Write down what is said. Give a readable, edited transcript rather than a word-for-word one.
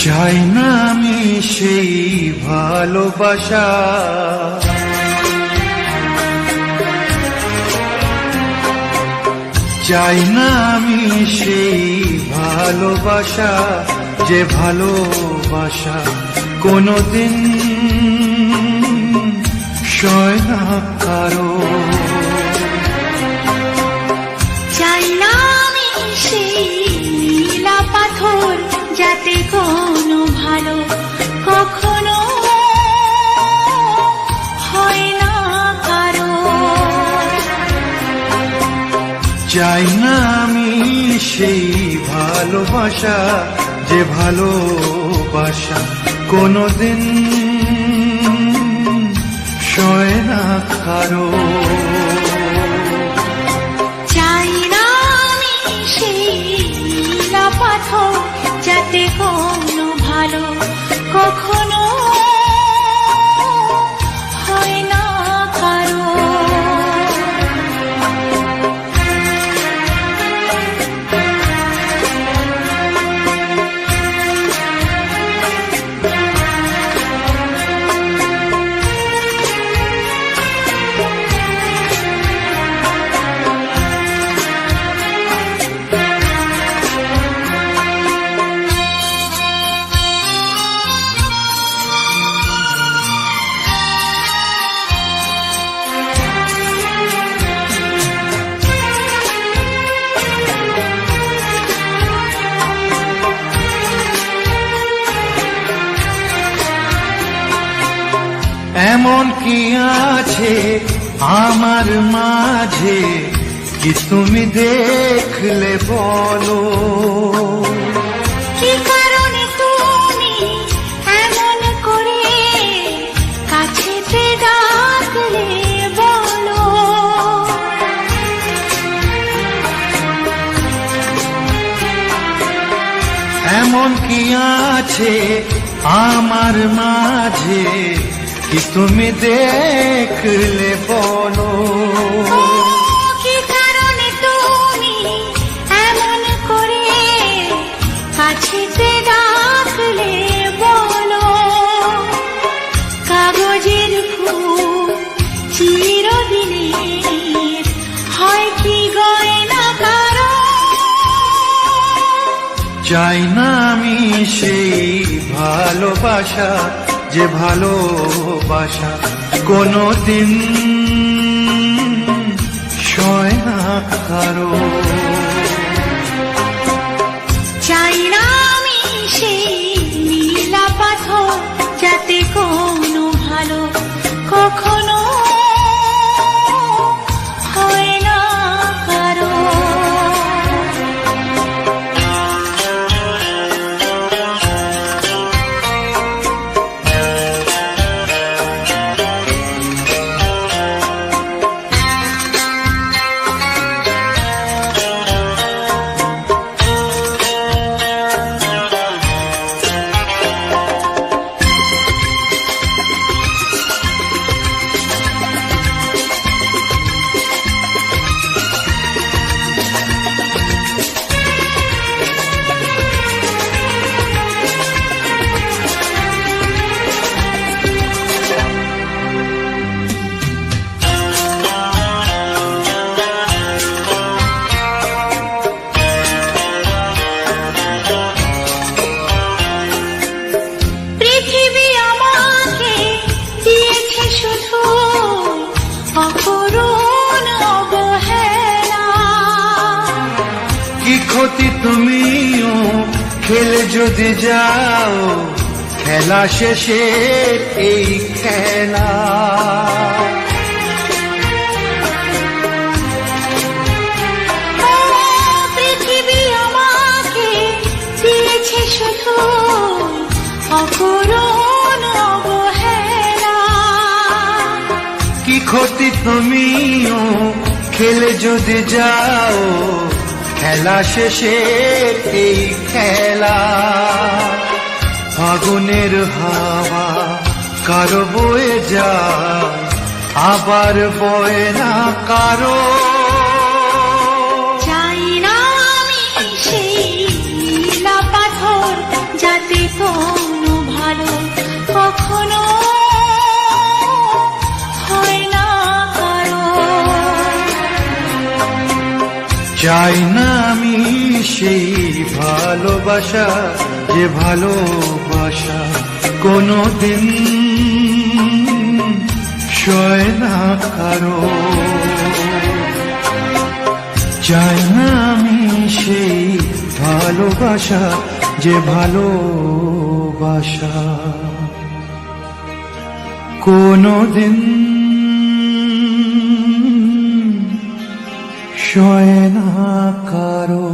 চাই না আমি সেই ভালোবাসা, চাই না আমি সেই ভালোবাসা, যে ভালোবাসা কোনদিন সয় না কারো। চাই না আমি সেই নীলা পাথর, যাতে কোনো ভালো কখনো হয় না কারো। চাই না আমি সেই ভালোবাসা, যে ভালোবাসা কোনদিন সয় না কারো। চাই না আমি সেই নীলা পাথর, যাতে কোনো ভালো কখনো হয় না কারো। এমন কি আছে আমার মাঝে, কি তুমি দেখলে বলো? কি কারণে তুমি এমন করে কাছেতে ডাকলে বলো? এমন কি আছে আমার মাঝে, কি তুমি দেখলে বলো? কি কারণে তুমি এমন করে কাছেতে ডাকলে বলো? কাগজের ফুল চিরদিনের হয় কি গয়না কারো? চাই না আমি সেই ভালোবাসা, যে ভালোবাসা কোনদিন সয় না কারো। চাই না আমি সেই নীলা পাথর, যাতে কোনো ভালো কখনো হয় না কারো। কি ক্ষতি তুমিও খেলে যদি যাও, খেলা শেষে এই খেলা। পৃথিবী আমাকে দিয়েছে শুধু অপূরণ অবহেলা। কি ক্ষতি তুমিও খেলে যদি যাও, খেলা শেষে এই খেলা। ফাগুনের হাওয়া কারো বয়ে যায়, আবার বয়ে না কারো। চাই না আমি সেই নীলা পাথর, যাতে কোনো ভালো কখনো হয় না কারো। চাই না আমি সেই ভালোবাসা, যে ভালোবাসা কোনোদিন সয় না কারো। চাই না আমি সেই ভালোবাসা, যে ভালোবাসা কোনোদিন সয় না কারো।